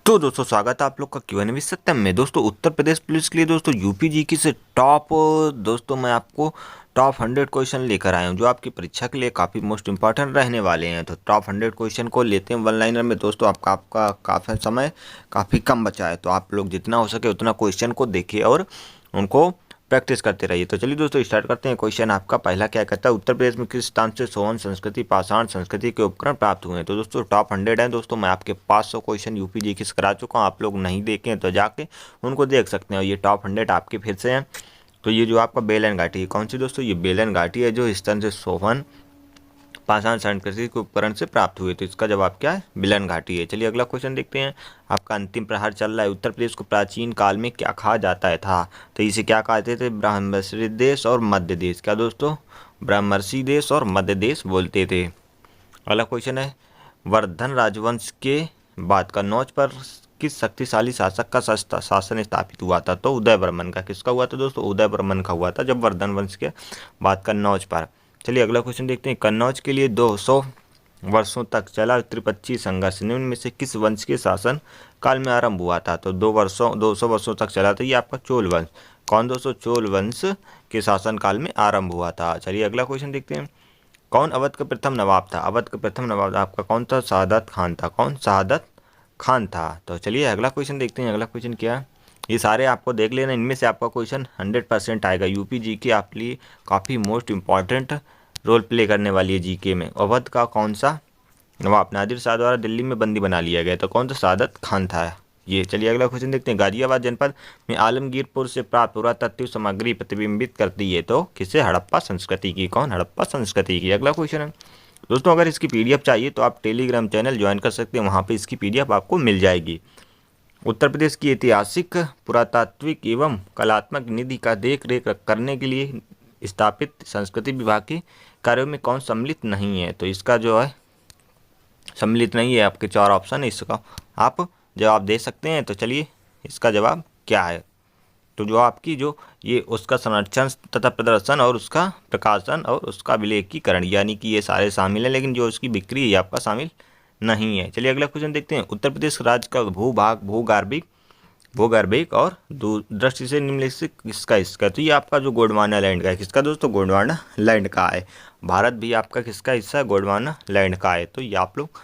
तो दोस्तों स्वागत है आप लोग का क्यूएन विद सत्यम में। दोस्तों उत्तर प्रदेश पुलिस के लिए दोस्तों यूपी जीके से टॉप दोस्तों मैं आपको टॉप 100 क्वेश्चन लेकर आया हूं जो आपकी परीक्षा के लिए काफ़ी मोस्ट इंपॉर्टेंट रहने वाले हैं। तो टॉप 100 क्वेश्चन को लेते हैं वन लाइनर में। दोस्तों आपका काफ़ी समय काफ़ी कम बचा है, तो आप लोग जितना हो सके उतना क्वेश्चन को देखिए और उनको प्रैक्टिस करते रहिए। तो चलिए दोस्तों स्टार्ट करते हैं। क्वेश्चन आपका पहला क्या कहता है, उत्तर प्रदेश में किस स्थान से सोहन संस्कृति पाषाण संस्कृति के उपकरण प्राप्त हुए हैं। तो दोस्तों टॉप 100 है दोस्तों, मैं आपके 500 क्वेश्चन यूपी जीके से करा चुका हूँ। आप लोग नहीं देखें तो जाके उनको देख सकते हैं। और ये टॉप 100 आपके फिर से हैं। तो ये जो आपका बेलन घाटी है कौन सी दोस्तों, ये बेलन घाटी है जो स्थान से सोहन पाषाण संस्कृति के उपकरण से प्राप्त हुए। तो इसका जवाब क्या है, बिलन घाटी है। चलिए अगला क्वेश्चन देखते हैं। आपका अंतिम प्रहार चल रहा है। उत्तर प्रदेश को प्राचीन काल में क्या कहा जाता है था। तो इसे क्या कहते थे, ब्रह्मर्षि देश और मध्य देश। क्या दोस्तों, ब्रह्मर्षि देश और मध्य देश बोलते थे। अगला क्वेश्चन है, वर्धन राजवंश के बाद कन्नौज पर किस शक्तिशाली शासक का शासन स्थापित हुआ था। तो उदय वर्मन का। किसका हुआ था दोस्तों, उदय वर्मन का हुआ था जब वर्धन वंश के बाद कन्नौज पर। चलिए अगला क्वेश्चन देखते हैं। कन्नौज के लिए 200 वर्षों तक चला त्रिपक्षीय संघर्ष निम्न में से किस वंश के शासन काल में आरंभ हुआ था। तो 200 वर्षों तक चला था ये आपका चोल वंश। कौन दोस्तों, चोल वंश के शासन काल में आरंभ हुआ था। चलिए अगला क्वेश्चन देखते हैं। कौन अवध का प्रथम नवाब था। अवध का प्रथम नवाब आपका कौन था, शहादत खान था। कौन, शहादत खान था। तो चलिए अगला क्वेश्चन देखते हैं। अगला क्वेश्चन क्या है, ये सारे आपको देख लेना, इनमें से आपका क्वेश्चन 100% आएगा। यूपी जीके आपके लिए काफ़ी मोस्ट इंपॉर्टेंट रोल प्ले करने वाली है जीके में। अवध का कौन सा नवाब नादिर शाह द्वारा दिल्ली में बंदी बना लिया गया, तो कौन सा, शहादत खान था ये। चलिए अगला क्वेश्चन देखते हैं। गाजियाबाद जनपद में आलमगीरपुर से प्राप्त पुरातत्व सामग्री प्रतिबिंबित करती है तो किसे, हड़प्पा संस्कृति की। कौन, हड़प्पा संस्कृति की। अगला क्वेश्चन है दोस्तों, अगर इसकी पीडीएफ चाहिए तो आप टेलीग्राम चैनल ज्वाइन कर सकते हैं, वहाँ पे इसकी पीडीएफ आपको मिल जाएगी। उत्तर प्रदेश की ऐतिहासिक पुरातात्विक एवं कलात्मक निधि का देख रेख करने के लिए स्थापित संस्कृति विभाग के कार्यों में कौन सम्मिलित नहीं है। तो इसका जो है सम्मिलित नहीं है, आपके 4 ऑप्शन है, इसका आप जवाब दे सकते हैं। तो चलिए इसका जवाब क्या है, तो जो आपकी जो ये उसका संरक्षण तथा प्रदर्शन और उसका प्रकाशन और उसका विलेखीकरण यानी कि ये सारे शामिल हैं, लेकिन जो उसकी बिक्री है ये आपका शामिल नहीं है। चलिए अगला क्वेश्चन देखते हैं। उत्तर प्रदेश राज्य का भूभाग भूगर्भिक और दृष्टि से निम्नलिखित किसका हिस्सा है। तो ये आपका जो गोंडवाना लैंड का है। किसका दोस्तों, गोंडवाना लैंड का है। भारत भी आपका किसका हिस्सा है, गोंडवाना लैंड का है। तो ये आप लोग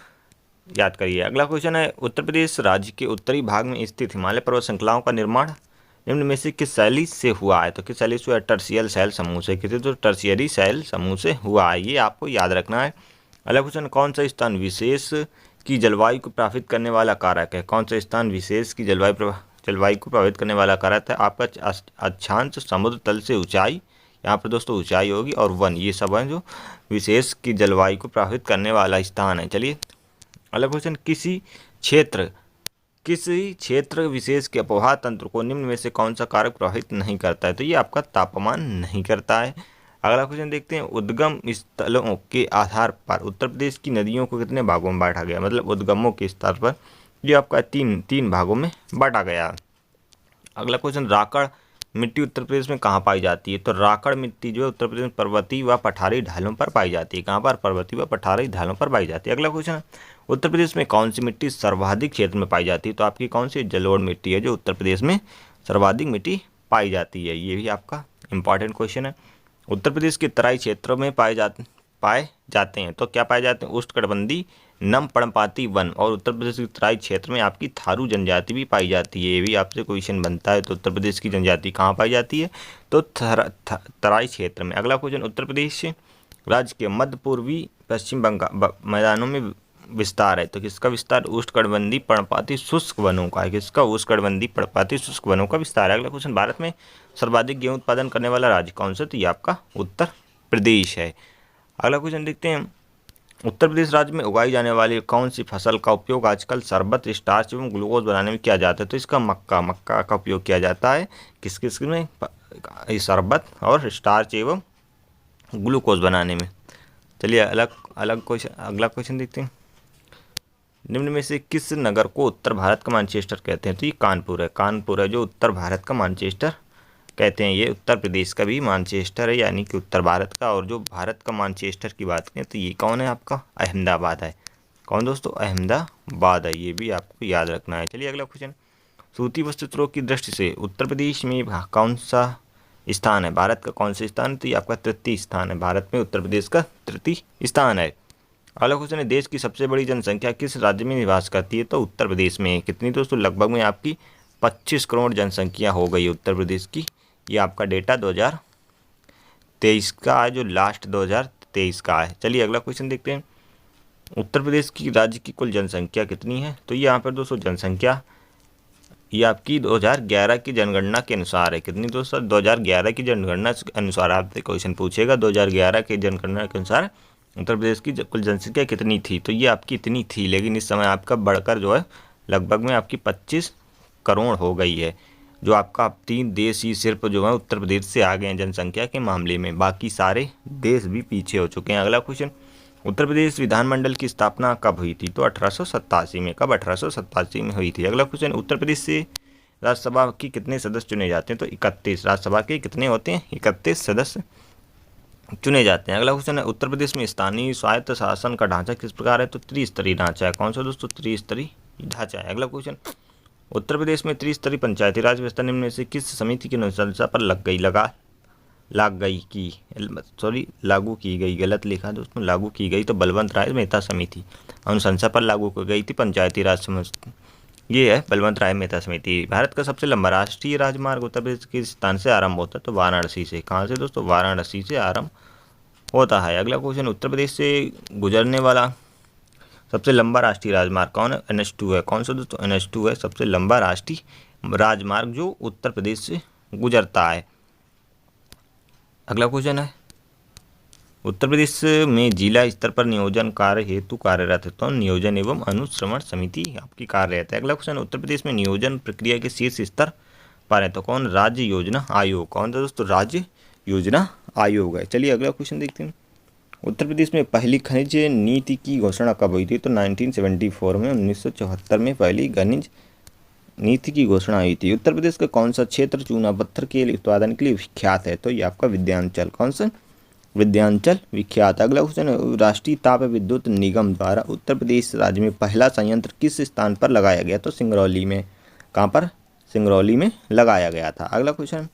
याद करिए। अगला क्वेश्चन है, उत्तर प्रदेश राज्य के उत्तरी भाग में स्थित हिमालय पर्वत श्रृंखलाओं का निर्माण निम्न में से किस शैली से हुआ है। तो किस शैली से हुआ है, टर्सियल शैल समूह से। किसी तो टर्सियरी शैल समूह से हुआ है, ये आपको याद रखना है। अगला क्वेश्चन, कौन सा स्थान विशेष की जलवायु को प्रभावित करने वाला कारक है। कौन सा स्थान विशेष की जलवायु को प्रभावित करने वाला कारक है। आपका अक्षांश, समुद्र तल से ऊंचाई, यहाँ पर दोस्तों ऊंचाई होगी, और वन, ये सब है जो विशेष की जलवायु को प्रभावित करने वाला स्थान है। चलिए अगला क्वेश्चन, किसी क्षेत्र विशेष के आबोहवा तंत्र को निम्न में से कौन सा कारक प्रभावित नहीं करता है। तो ये आपका तापमान नहीं करता है। अगला क्वेश्चन देखते हैं। उद्गम स्थलों के आधार पर उत्तर प्रदेश की नदियों को कितने भागों में बांटा गया, मतलब उद्गमों के स्तर पर ये आपका तीन भागों में बांटा गया। अगला क्वेश्चन, राकड़ मिट्टी उत्तर प्रदेश में कहाँ पाई जाती है। तो राकड़ मिट्टी जो है उत्तर प्रदेश में पर्वतीय व पठारी ढालों पर पाई जाती है। कहाँ पर, पर्वतीय व पठारी ढालों पर पाई जाती है। अगला क्वेश्चन, उत्तर प्रदेश में कौन सी मिट्टी सर्वाधिक क्षेत्र में पाई जाती है। तो आपकी कौन सी, जलोढ़ मिट्टी है जो उत्तर प्रदेश में सर्वाधिक मिट्टी पाई जाती है। ये भी आपका इंपॉर्टेंट क्वेश्चन है। उत्तर प्रदेश के तराई क्षेत्रों में पाए जाते हैं। तो क्या पाए जाते हैं, उष्णकटिबंधीय नम पर्णपाती वन। और उत्तर प्रदेश के तराई क्षेत्र में आपकी थारू जनजाति भी पाई जाती है। ये भी आपसे क्वेश्चन बनता है। तो उत्तर प्रदेश की जनजाति कहाँ पाई जाती है, तो तराई क्षेत्र में। अगला क्वेश्चन, उत्तर प्रदेश राज्य के मध्य पूर्वी पश्चिम बंगाल मैदानों में विस्तार है। तो किसका विस्तार, उष्णकटिबंधीय पर्णपाती शुष्क वनों का है। किसका, उष्णकटिबंधीय पर्णपाती शुष्क वनों का विस्तार है। अगला क्वेश्चन, भारत में सर्वाधिक गेहूं उत्पादन करने वाला राज्य कौन सा। तो ये आपका उत्तर प्रदेश है। अगला क्वेश्चन देखते हैं। उत्तर प्रदेश राज्य में उगाई जाने वाली कौन सी फसल का उपयोग आजकल शरबत, स्टार्च एवं ग्लूकोज बनाने में किया जाता है। तो इसका मक्का का उपयोग किया जाता है। किस किस में, शरबत और स्टार्च एवं ग्लूकोज बनाने में। चलिए अगला क्वेश्चन देखते हैं। निम्न में से किस नगर को उत्तर भारत का मैनचेस्टर कहते हैं। तो ये कानपुर है जो उत्तर भारत का मैनचेस्टर कहते हैं। ये उत्तर प्रदेश का भी मैनचेस्टर है, यानी कि उत्तर भारत का। और जो भारत का मैनचेस्टर की बात करें तो ये कौन है, आपका अहमदाबाद है। कौन दोस्तों, अहमदाबाद है, ये भी आपको याद रखना है। चलिए अगला क्वेश्चन, सूती वस्त्र स्रोत की दृष्टि से उत्तर प्रदेश में कौन सा स्थान है, भारत का कौन सा स्थान, तो ये आपका तृतीय स्थान है, भारत में उत्तर प्रदेश का तृतीय स्थान है। अगला क्वेश्चन है, देश की सबसे बड़ी जनसंख्या किस राज्य में निवास करती है, तो उत्तर प्रदेश में। कितनी दोस्तों, लगभग में आपकी 25 करोड़ जनसंख्या हो गई उत्तर प्रदेश की। ये आपका डेटा 2023 का है, जो लास्ट 2023 का है। चलिए अगला क्वेश्चन देखते हैं, उत्तर प्रदेश की राज्य की कुल जनसंख्या कितनी है, तो ये यहाँ पर दोस्तों जनसंख्या ये आपकी 2011 की जनगणना के अनुसार है। कितनी दोस्तों, 2011 की जनगणना के अनुसार आपसे क्वेश्चन पूछेगा, 2011 के जनगणना के अनुसार उत्तर प्रदेश की कुल जनसंख्या कितनी थी, तो ये आपकी इतनी थी, लेकिन इस समय आपका बढ़कर जो है लगभग में आपकी 25 करोड़ हो गई है। जो आपका 3 देश ही सिर्फ जो है उत्तर प्रदेश से आगे हैं जनसंख्या के मामले में, बाकी सारे देश भी पीछे हो चुके हैं। अगला क्वेश्चन, उत्तर प्रदेश विधानमंडल की स्थापना कब हुई थी, तो 1887 में। कब, 1887 में हुई थी। अगला क्वेश्चन, उत्तर प्रदेश से राज्यसभा की कितने सदस्य चुने जाते हैं, तो 31। राज्यसभा के कितने होते हैं, 31 सदस्य चुने जाते हैं। अगला क्वेश्चन है, उत्तर प्रदेश में स्थानीय स्वायत्त शासन का ढांचा किस प्रकार है, तो त्रिस्तरीय ढांचा है। कौन सा दोस्तों, त्रिस्तरीय ढांचा है। अगला क्वेश्चन, उत्तर प्रदेश में त्रिस्तरीय पंचायती राज व्यवस्था निम्न में से किस समिति की अनुशंसा पर लागू की गई, गलत लिखा दोस्तों, लागू की गई तो बलवंत राय मेहता समिति अनुशंसा पर लागू की गई थी पंचायती राज समिति, ये है बलवंत राय मेहता समिति। भारत का सबसे लंबा राष्ट्रीय राजमार्ग उत्तर प्रदेश के स्थान से आरंभ होता है, तो वाराणसी से। कहाँ से दोस्तों, वाराणसी से आरंभ होता है। अगला क्वेश्चन, उत्तर प्रदेश से गुजरने वाला सबसे लंबा राष्ट्रीय राजमार्ग कौन है, NH2 है। कौन सा दोस्तों, NH2 है सबसे लंबा राष्ट्रीय राजमार्ग जो उत्तर प्रदेश से गुजरता है। अगला क्वेश्चन है, उत्तर प्रदेश में जिला स्तर पर नियोजन कार्य हेतु कार्यरत है, तो नियोजन एवं अनुश्रवण समिति आपकी कार्यरत है। अगला क्वेश्चन, उत्तर प्रदेश में नियोजन प्रक्रिया के शीर्ष स्तर पर है, तो कौन, राज्य योजना आयोग। कौन था दोस्तों, राज्य योजना आयोग है। चलिए अगला क्वेश्चन देखते हैं, उत्तर प्रदेश में पहली खनिज नीति की घोषणा कब हुई थी, तो 1974 में, 1974 में पहली खनिज नीति की घोषणा हुई थी। उत्तर प्रदेश का कौन सा क्षेत्र चूना पत्थर के उत्पादन के लिए विख्यात है, तो ये आपका विंध्याचल। कौन सा, विंध्याचल विख्यात। अगला क्वेश्चन है, राष्ट्रीय ताप विद्युत निगम द्वारा उत्तर प्रदेश राज्य में पहला संयंत्र किस स्थान पर लगाया गया, तो सिंगरौली में। कहाँ पर, सिंगरौली में लगाया गया था। अगला क्वेश्चन,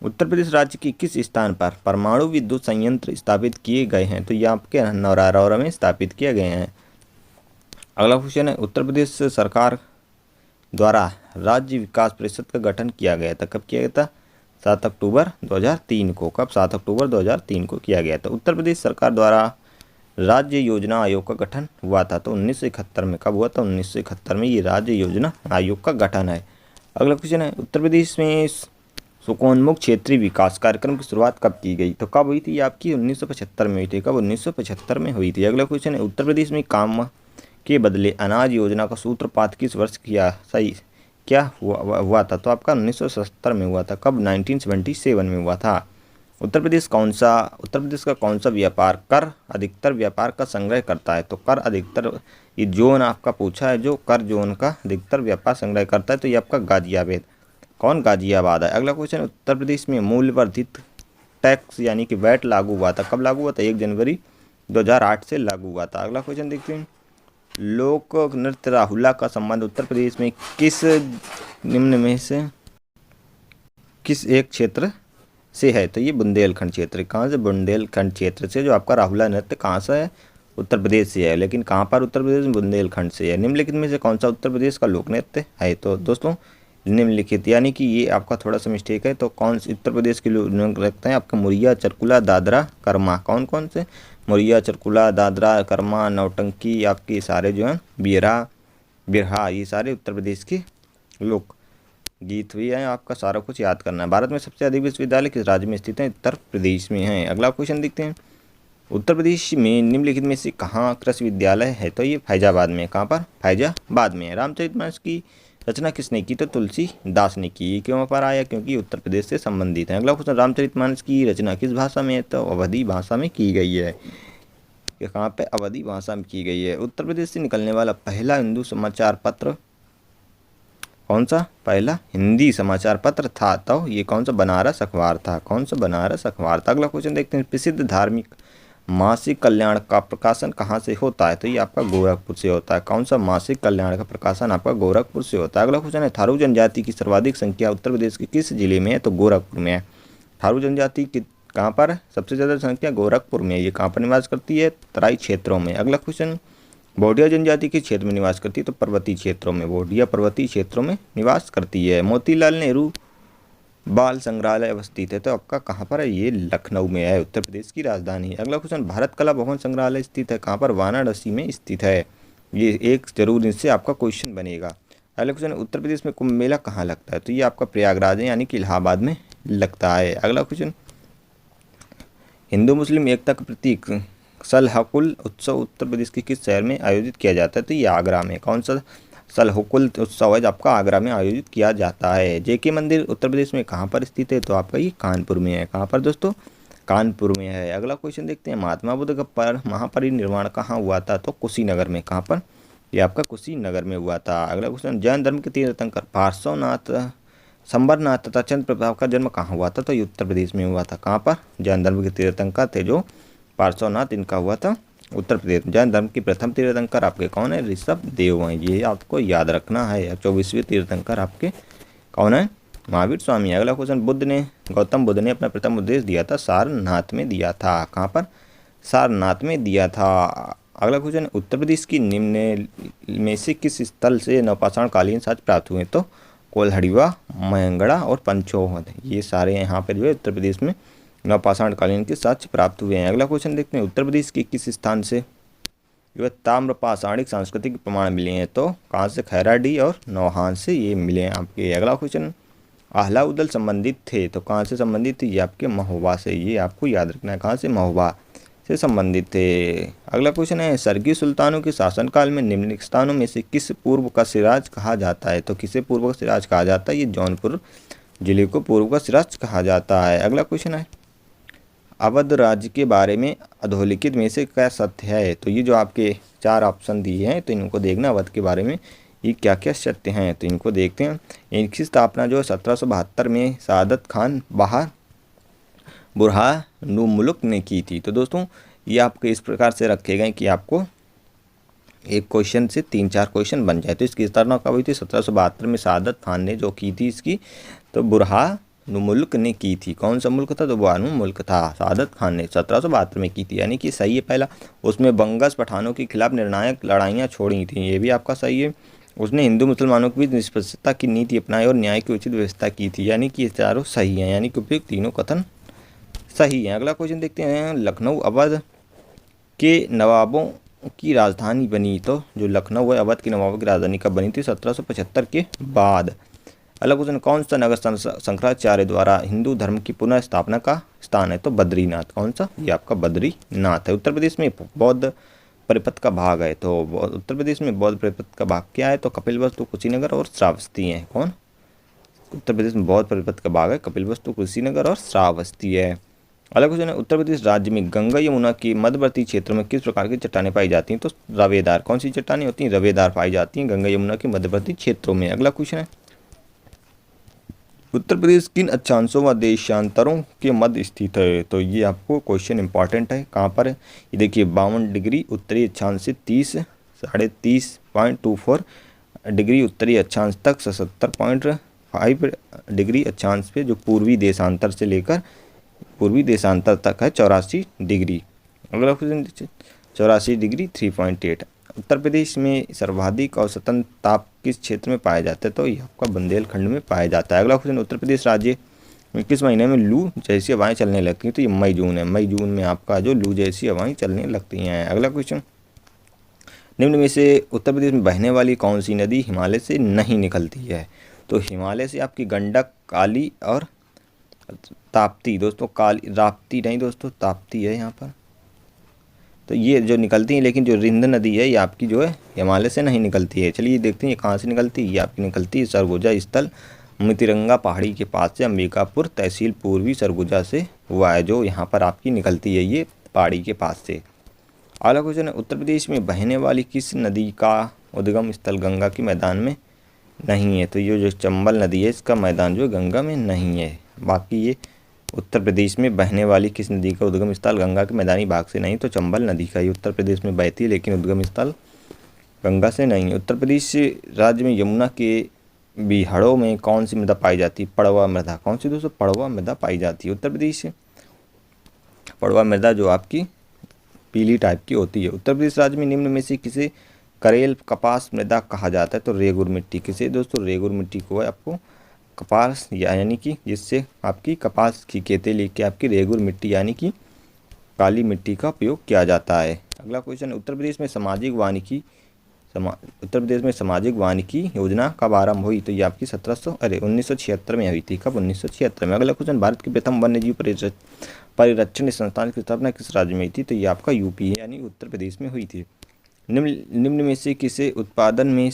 उत्तर प्रदेश राज्य के किस स्थान पर परमाणु विद्युत संयंत्र स्थापित किए गए हैं, तो ये आपके नौरारौरा में स्थापित किए गए हैं। अगला क्वेश्चन है, उत्तर प्रदेश सरकार द्वारा राज्य विकास परिषद का गठन किया गया था। कब किया गया था, 7 अक्टूबर 2003 को। कब, 7 अक्टूबर 2003 को किया गया था। उत्तर प्रदेश सरकार द्वारा राज्य योजना आयोग का गठन हुआ था, तो 1971 में। कब हुआ था, 1971 में ये राज्य योजना आयोग का गठन है। अगला क्वेश्चन है, उत्तर प्रदेश में सुकोन्मुख क्षेत्रीय विकास कार्यक्रम की शुरुआत कब की गई, तो कब हुई थी, आपकी 1975 में हुई थी। कब, 1975 में हुई थी। अगला क्वेश्चन है, उत्तर प्रदेश में काम के बदले अनाज योजना का सूत्रपात किस वर्ष क्या हुआ था, तो आपका 1970 में हुआ था। कब, 1977 में हुआ था। उत्तर प्रदेश का कौन सा व्यापार कर अधिकतर व्यापार का संग्रह करता है, तो कर अधिकतर, ये जोन आपका पूछा है, जो कर जोन का अधिकतर व्यापार संग्रह करता है, तो ये आपका गाजियाबाद। कौन, गाजियाबाद है। अगला क्वेश्चन, उत्तर प्रदेश में मूल्यवर्धित टैक्स यानी कि वैट लागू हुआ था। कब लागू हुआ था, 1 जनवरी 2008 से लागू हुआ था। अगला क्वेश्चन देखते हैं, लोक नृत्य राहुला का संबंध उत्तर प्रदेश में किस निम्न में से किस एक क्षेत्र से है, तो ये बुंदेलखंड क्षेत्र। कहाँ से, बुंदेलखंड क्षेत्र से। जो आपका राहुला नृत्य कहाँ से है, उत्तर प्रदेश से है, लेकिन कहाँ पर, उत्तर प्रदेश में बुंदेलखंड से है। निम्नलिखित में से कौन सा उत्तर प्रदेश का लोक नृत्य है, तो दोस्तों निम्नलिखित, यानी कि ये आपका थोड़ा सा मिस्टेक है। तो कौन से उत्तर प्रदेश के लोग रखते हैं, आपका मुरिया, चरकुला, दादरा, कर्मा। कौन कौन से, मुरिया, चरकुला, दादरा, कर्मा, नौटंकी, आपके सारे जो हैं बिरहा, ये सारे उत्तर प्रदेश के लोक गीत हुए हैं। आपका सारा कुछ याद करना है। भारत में सबसे अधिक विश्वविद्यालय किस राज्य में स्थित हैं, उत्तर प्रदेश में हैं। अगला क्वेश्चन देखते हैं, उत्तर प्रदेश में निम्नलिखित में से कहाँ कृषि विद्यालय है, तो ये फैजाबाद में। कहाँ पर, फैजाबाद में। रामचरितमानस की रचना किसने की, तो तुलसीदास ने की। क्यों पर आया, क्योंकि उत्तर प्रदेश से संबंधित है। अगला क्वेश्चन, रामचरितमानस की रचना किस भाषा में है, तो अवधी भाषा में की गई है। ये कहाँ पे, अवधी भाषा में की गई है। उत्तर प्रदेश से निकलने वाला पहला हिंदू समाचार पत्र कौन सा, पहला हिंदी समाचार पत्र था, तो ये कौन सा, बनारस अखबार था। कौन सा, बनारस अखबार था। अगला क्वेश्चन देखते हैं, प्रसिद्ध धार्मिक मासिक कल्याण का प्रकाशन कहाँ से होता है? तो ये आपका गोरखपुर से होता है। कौन सा मासिक कल्याण का प्रकाशन आपका गोरखपुर से होता है? अगला क्वेश्चन है, थारू जनजाति की सर्वाधिक संख्या उत्तर प्रदेश के किस जिले में है? तो गोरखपुर में है। थारू जनजाति की कहाँ पर है? सबसे ज़्यादा संख्या गोरखपुर में। ये कहाँ पर निवास करती है? तराई क्षेत्रों में। अगला क्वेश्चन, भोटिया जनजाति किस क्षेत्र में निवास करती है? तो पर्वतीय क्षेत्रों में। भोटिया पर्वतीय क्षेत्रों में निवास करती है। मोतीलाल नेहरू बाल संग्रहालय अवस्थित है तो आपका कहाँ पर है? ये लखनऊ में है, उत्तर प्रदेश की राजधानी। अगला क्वेश्चन, भारत कला भवन संग्रहालय स्थित है कहाँ पर? वाराणसी में स्थित है। ये एक जरूर इससे आपका क्वेश्चन बनेगा। अगला क्वेश्चन, उत्तर प्रदेश में कुंभ मेला कहाँ लगता है? तो ये आपका प्रयागराज है, यानी कि इलाहाबाद में लगता है। अगला क्वेश्चन, हिंदू मुस्लिम एकता का प्रतीक सलहकुल उत्सव उत्तर प्रदेश के किस शहर में आयोजित किया जाता है? तो ये आगरा में। कौन सा सलहकुल उत्सव है आपका? आगरा में आयोजित किया जाता है। जेके मंदिर उत्तर प्रदेश में कहाँ पर स्थित है? तो आपका ये कानपुर में है। कहाँ पर दोस्तों? कानपुर में है। अगला क्वेश्चन देखते हैं, महात्मा बुद्ध का महापरिनिर्वाण कहाँ हुआ था? तो कुशीनगर में। कहाँ पर? ये आपका कुशीनगर में हुआ था। अगला क्वेश्चन, जैन धर्म के तीर्थंकर पार्श्वनाथ संबरनाथ तथा चंद्र प्रभाव का जन्म कहाँ हुआ था? तो ये उत्तर प्रदेश में हुआ था। कहाँ पर? जैन धर्म के तीर्थंकर थे जो पार्श्वनाथ, इनका हुआ था उत्तर प्रदेश। जैन धर्म के प्रथम तीर्थंकर आपके कौन है? ऋषभ देव हैं। ये आपको याद रखना है। 24वें तीर्थंकर आपके कौन है? महावीर स्वामी। अगला क्वेश्चन, गौतम बुद्ध ने अपना प्रथम उपदेश दिया था सारनाथ में दिया था। कहाँ पर? सारनाथ में दिया था। अगला क्वेश्चन, उत्तर प्रदेश की निम्न में से किस स्थल से नवपाषाण कालीन साक्ष्य प्राप्त हुए? तो कोल्हड़ीवा, महंगड़ा और पंचोहद, ये सारे यहाँ पर जो है उत्तर प्रदेश में नवपाषाण कालीन के साक्ष्य प्राप्त हुए हैं। अगला क्वेश्चन देखते हैं, उत्तर प्रदेश के किस स्थान से जो है ताम्रपाषाणिक सांस्कृतिक प्रमाण मिले हैं? तो कहाँ से? खैराडीह और नौहान से ये मिले हैं आपके। अगला क्वेश्चन, आह्लाउदल संबंधित थे तो कहाँ से संबंधित थे? ये आपके महोबा से। ये आपको याद रखना है, कहाँ से? महोबा से संबंधित थे। अगला क्वेश्चन है, सरगी सुल्तानों के शासनकाल में निम्नलिखित स्थानों में से किस पूर्व का सिराज कहा जाता है? तो किसे पूर्व का सिराज कहा जाता है? ये जौनपुर जिले को पूर्व का सिराज कहा जाता है। अगला क्वेश्चन है, अवध राज्य के बारे में अधोलिखित में से क्या सत्य है? तो ये जो आपके 4 ऑप्शन दिए हैं तो इनको देखना, अवध के बारे में ये क्या क्या सत्य हैं तो इनको देखते हैं। इनकी स्थापना जो 1772 में सादत खान बुरहानुमुल्क ने की थी। तो दोस्तों ये आपके इस प्रकार से रखे गए कि आपको एक क्वेश्चन से 3-4 क्वेश्चन बन जाए। तो इसकी स्थापना कब हुई थी? 1772 में सादत खान ने जो की थी इसकी, तो बुरहानुमुल्क ने की थी। कौन सा मुल्क था? तो बुरहानुमुल्क था। सादत खान ने 1772 में की थी, यानी कि सही है पहला। उसमें बंगस पठानों के खिलाफ निर्णायक लड़ाइयाँ छोड़ी थी, ये भी आपका सही है। उसने हिंदू मुसलमानों के बीच निष्पक्षता की नीति अपनाई और न्याय की उचित व्यवस्था की थी, यानी कि ये चारों सही हैं, यानी कि उपयुक्त तीनों कथन सही है। अगला क्वेश्चन देखते हैं, लखनऊ अवध के नवाबों की राजधानी बनी? तो जो लखनऊ है अवध के नवाबों की राजधानी कब बनी थी? 1775 के बाद। अगला क्वेश्चन, कौन सा नगर शंकराचार्य द्वारा हिंदू धर्म की पुनः स्थापना का स्थान है? तो बद्रीनाथ। कौन सा? ये आपका बद्रीनाथ है। उत्तर प्रदेश में बौद्ध परिपथ का भाग है तो उत्तर प्रदेश में बौद्ध परिपथ का भाग क्या है? तो कपिलवस्तु, कुशीनगर और श्रावस्ती है। कौन? उत्तर प्रदेश में बौद्ध परिपथ का भाग है कपिलवस्तु, कुशीनगर और श्रावस्ती है। अगला क्वेश्चन है, उत्तर प्रदेश राज्य में गंगा यमुना के मध्यवर्ती क्षेत्रों में किस प्रकार की चट्टानें पाई जाती हैं? तो रवेदार। कौन सी चट्टानें होती हैं? रवेदार पाई जाती हैं गंगा यमुना के मध्यवर्ती क्षेत्रों में। अगला क्वेश्चन है, उत्तर प्रदेश किन अक्षांशों व देशांतरों के मध्य स्थित है? तो ये आपको क्वेश्चन इंपॉर्टेंट है। कहाँ पर है? ये देखिए 52 डिग्री उत्तरी अक्षांश से 30.24 डिग्री उत्तरी अक्षांश तक 77.5 डिग्री अक्षांश पे जो पूर्वी देशांतर से लेकर पूर्वी देशांतर तक है 84 डिग्री। अगला क्वेश्चन 84 डिग्री 3.8। उत्तर प्रदेश में सर्वाधिक औसतन ताप किस क्षेत्र में पाया जाता है? तो यह आपका बुंदेलखंड में पाया जाता है। अगला क्वेश्चन, उत्तर प्रदेश राज्य में किस महीने में लू जैसी हवाएं चलने लगती हैं? तो ये मई जून है। मई जून में आपका जो लू जैसी हवाएं चलने लगती हैं। अगला क्वेश्चन, निम्न में से उत्तर प्रदेश में बहने वाली कौन सी नदी हिमालय से नहीं निकलती है? तो हिमालय से आपकी गंडक, काली और ताप्ती। दोस्तों काली, राप्ती नहीं दोस्तों, ताप्ती है यहाँ पर। तो ये जो निकलती है, लेकिन जो रिंद नदी है ये आपकी जो है हिमालय से नहीं निकलती है। चलिए देखते हैं ये कहाँ से निकलती है। ये आपकी निकलती है सरगुजा स्थल मितिरंगा पहाड़ी के पास से, अंबिकापुर तहसील पूर्वी सरगुजा से हुआ है जो यहाँ पर आपकी निकलती है, ये पहाड़ी के पास से। अगला क्वेश्चन है, उत्तर प्रदेश में बहने वाली किस नदी का उद्गम स्थल गंगा के मैदान में नहीं है? तो ये जो चंबल नदी है इसका मैदान जो गंगा में नहीं है। बाकी ये उत्तर प्रदेश में बहने वाली किस नदी का उद्गम स्थल गंगा के मैदानी भाग से नहीं तो चंबल नदी का ही उत्तर प्रदेश में बहती है, लेकिन उद्गम स्थल गंगा से नहीं है। उत्तर प्रदेश राज्य में यमुना के बिहाड़ों में कौन सी मृदा पाई जाती है? पड़वा मृदा। कौन सी दोस्तों? पड़वा मृदा पाई जाती है उत्तर प्रदेश से। पड़वा मृदा जो आपकी पीली टाइप की होती है। उत्तर प्रदेश राज्य में निम्न में से किसे करेल कपास मृदा कहा जाता है? तो रेगुर मिट्टी। किसे दोस्तों? रेगुर मिट्टी को है आपको कपास यानी कि जिससे आपकी कपास की खेती लेके आपकी रेगुर मिट्टी यानी कि काली मिट्टी का उपयोग किया जाता है। अगला क्वेश्चन है उत्तर प्रदेश में सामाजिक वानिकी योजना कब आरंभ हुई? तो ये आपकी 1976 में हुई थी। कब? 1976 में। अगला क्वेश्चन भारत के प्रथम वन्यजीव परिरक्षण संस्थान की स्थापना किस राज्य में हुई थी? तो ये आपका यूपी है यानी उत्तर प्रदेश में हुई थी। निम्न में से किसे उत्पादन में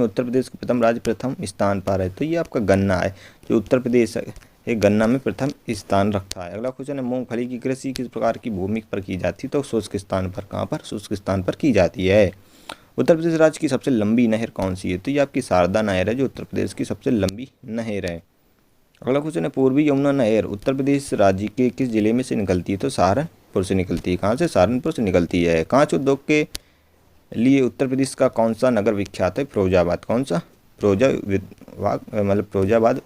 उत्तर प्रदेश का प्रथम राज्य प्रथम स्थान पर है? तो ये आपका गन्ना है, जो उत्तर प्रदेश है गन्ना में प्रथम स्थान रखता है। अगला क्वेश्चन है मूंगफली की कृषि किस प्रकार की भूमि पर की जाती है? तो शुष्क स्थान पर। कहाँ पर? शुष्क स्थान पर की जाती है। उत्तर प्रदेश राज्य की सबसे लंबी नहर कौन सी है? तो ये आपकी शारदा नहर है, जो उत्तर प्रदेश की सबसे लंबी नहर है। अगला क्वेश्चन है पूर्वी यमुना नहर उत्तर प्रदेश राज्य के किस जिले में से निकलती है? तो सहारनपुर से निकलती है। कहाँ से? सहारनपुर से निकलती है। कांच उद्योग के लिए उत्तर प्रदेश का कौन सा नगर विख्यात है? फिरोजाबाद। कौन सा? फिरोजाबाद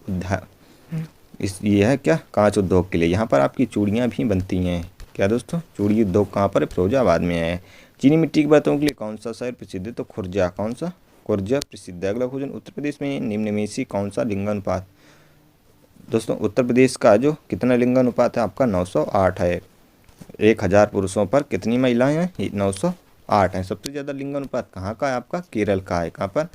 ये है क्या? कांच उद्योग के लिए। यहाँ पर आपकी चूड़ियाँ भी बनती हैं। क्या दोस्तों? चूड़ी उद्योग कहाँ पर है? फिरोजाबाद में है। चीनी मिट्टी के बर्तनों के लिए कौन सा शहर प्रसिद्ध है? तो खुर्जा। कौन सा? खुर्जा प्रसिद्ध है। अगला क्वेश्चन उत्तर प्रदेश में निम्न में से कौन सा लिंगानुपात? दोस्तों उत्तर प्रदेश का जो कितना लिंगानुपात है आपका? 908 है। 1000 पुरुषों पर कितनी महिलाएं हैं? 908 हैं। सबसे ज़्यादा लिंगानुपात कहाँ का है आपका? केरल का है। कहाँ पर?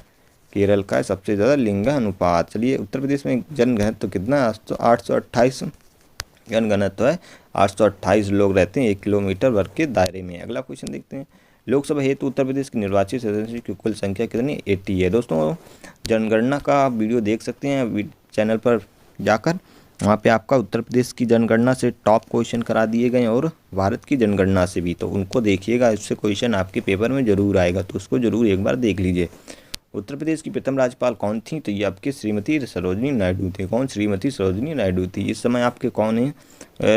केरल का है सबसे ज़्यादा लिंगानुपात। चलिए उत्तर प्रदेश में जनघनत्व कितना है? 828 जनघनत्व है। 828 लोग रहते हैं 1 किलोमीटर वर्ग के दायरे में। अगला क्वेश्चन देखते हैं लोकसभा हेतु उत्तर प्रदेश की निर्वाचित सदस्यों की कुल संख्या कितनी? 80 है। दोस्तों जनगणना का वीडियो देख सकते हैं चैनल पर जाकर, वहाँ पे आपका उत्तर प्रदेश की जनगणना से टॉप क्वेश्चन करा दिए गए और भारत की जनगणना से भी, तो उनको देखिएगा, इससे क्वेश्चन आपके पेपर में जरूर आएगा, तो उसको जरूर एक बार देख लीजिए। उत्तर प्रदेश की प्रथम राज्यपाल कौन थी? तो ये आपकी श्रीमती सरोजनी नायडू थे। कौन? श्रीमती सरोजनी नायडू थी। इस समय आपके कौन है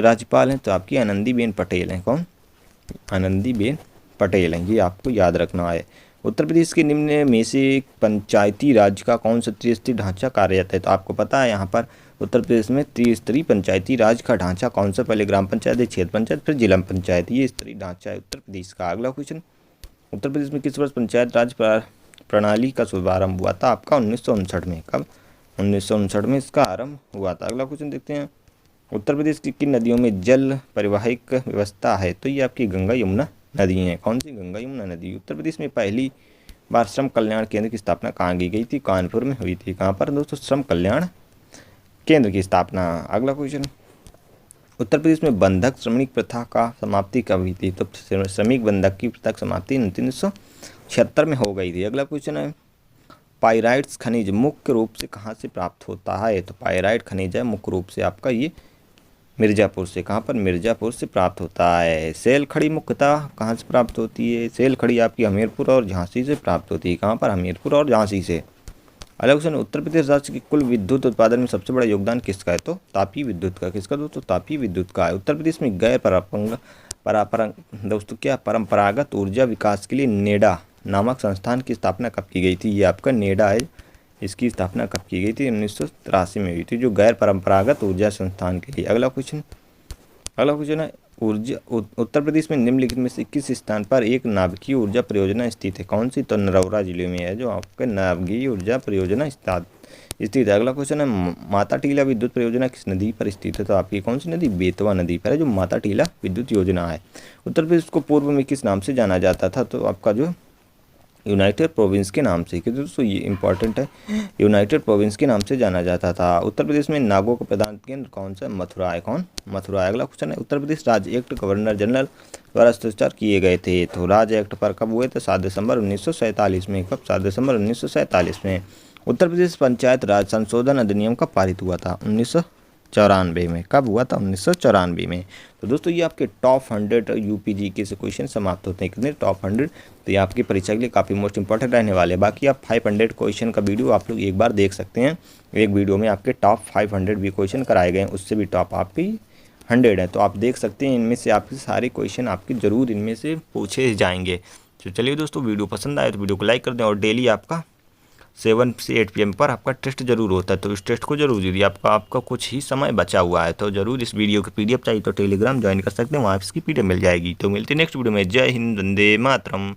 राज्यपाल हैं? तो आपकी आनंदीबेन पटेल हैं। कौन? आनंदीबेन पटेल हैं। ये आपको याद रखना है। उत्तर प्रदेश के निम्न में से पंचायती राज का कौन सा त्रिस्तरीय ढांचा कार्यरत है? तो आपको पता है यहाँ पर उत्तर प्रदेश में त्रिस्तरीय पंचायती राज का ढांचा कौन सा? पहले ग्राम पंचायत, क्षेत्र पंचायत, फिर जिला पंचायत। ये स्तरीय ढांचा है उत्तर प्रदेश का। अगला क्वेश्चन उत्तर प्रदेश में किस वर्ष पंचायत राज प्रणाली का शुभारंभ हुआ था? आपका 1959 में। कब? 1959 में इसका आरंभ हुआ था। अगला क्वेश्चन देखते हैं उत्तर प्रदेश की किन नदियों में जल परिवाहिक व्यवस्था है? तो ये आपकी गंगा यमुना नदी है। कौन सी? गंगा यमुना नदी। उत्तर प्रदेश में पहली बार श्रम कल्याण केंद्र की स्थापना कहाँ की गई थी? कानपुर में हुई थी। कहाँ पर दोस्तों? श्रम कल्याण केंद्र की स्थापना। अगला क्वेश्चन उत्तर प्रदेश में बंधक श्रमिक प्रथा का समाप्ति कब हुई थी? तो श्रमिक बंधक की प्रथा समाप्ति 1976 में हो गई थी। अगला क्वेश्चन है पाइराइट्स खनिज मुख्य रूप से कहाँ से प्राप्त होता है? तो पाइराइट खनिज है मुख्य रूप से आपका ये मिर्ज़ापुर से। कहाँ पर? मिर्ज़ापुर से प्राप्त होता है। सेल खड़ी मुख्यतः कहाँ से प्राप्त होती है? सेल खड़ी आपकी हमीरपुर और झांसी से प्राप्त होती है। कहाँ पर? हमीरपुर और झांसी से। अगला क्वेश्चन उत्तर प्रदेश राज्य के कुल विद्युत उत्पादन में सबसे बड़ा योगदान किसका है? तो तापीय विद्युत का। किसका दोस्तों? तापीय विद्युत का है। उत्तर प्रदेश में गैर परंपरागत ऊर्जा विकास के लिए नेडा नामक संस्थान की स्थापना कब की गई थी? ये आपका नेडा है, इसकी स्थापना कब की गई थी? 1983 में हुई थी, जो गैर परंपरागत ऊर्जा संस्थान के लिए। अगला क्वेश्चन है ऊर्जा उत्तर प्रदेश में निम्नलिखित में से किस स्थान पर एक नाभिकीय ऊर्जा परियोजना स्थित है? कौन सी? तो नरौरा जिले में है, जो आपके नाभिकीय ऊर्जा परियोजना स्थित है। अगला क्वेश्चन है माता टीला विद्युत परियोजना किस नदी पर स्थित है? तो आपकी कौन सी नदी? बेतवा नदी पर है, जो माता टीला विद्युत योजना है। उत्तर प्रदेश को पूर्व में किस नाम से जाना जाता था? तो आपका जो यूनाइटेड प्रोविंस के नाम से, क्योंकि दोस्तों ये इंपॉर्टेंट है, यूनाइटेड प्रोविंस के नाम से जाना जाता था। उत्तर प्रदेश में नागों का प्रधान केंद्र कौन सा? मथुरा है। कौन? मथुरा। अगला क्वेश्चन है उत्तर प्रदेश राज्य एक्ट गवर्नर जनरल द्वारा हस्ताक्षर किए गए थे। तो राज्य एक्ट पर कब हुए थे? 7 दिसंबर 1947 में। कब? 7 दिसंबर 1947 में। उत्तर प्रदेश पंचायत राज संशोधन अधिनियम कब पारित हुआ था? 1994 में। कब हुआ था? 1994 में। तो दोस्तों ये आपके टॉप 100 यूपी जीके से क्वेश्चन समाप्त होते हैं। कितने? टॉप 100। तो ये आपकी परीक्षा के लिए काफ़ी मोस्ट इंपॉर्टेंट रहने वाले हैं। बाकी आप 500 क्वेश्चन का वीडियो आप लोग एक बार देख सकते हैं। एक वीडियो में आपके टॉप 500 भी क्वेश्चन कराए गए हैं, उससे भी टॉप आपकी 100 है। तो आप देख सकते हैं इनमें से आपके सारे क्वेश्चन आपके ज़रूर इनमें से पूछे जाएंगे। तो चलिए दोस्तों, वीडियो पसंद आए तो वीडियो को लाइक कर दें, और डेली आपका 7 से 8 PM पर आपका टेस्ट जरूर होता है, तो इस टेस्ट को जरूर दीजिए। आपका कुछ ही समय बचा हुआ है, तो जरूर इस वीडियो की PDF चाहिए तो टेलीग्राम ज्वाइन कर सकते हैं, वहाँ इसकी PDF मिल जाएगी। तो मिलते हैं नेक्स्ट वीडियो में। जय हिंद, वंदे मातरम।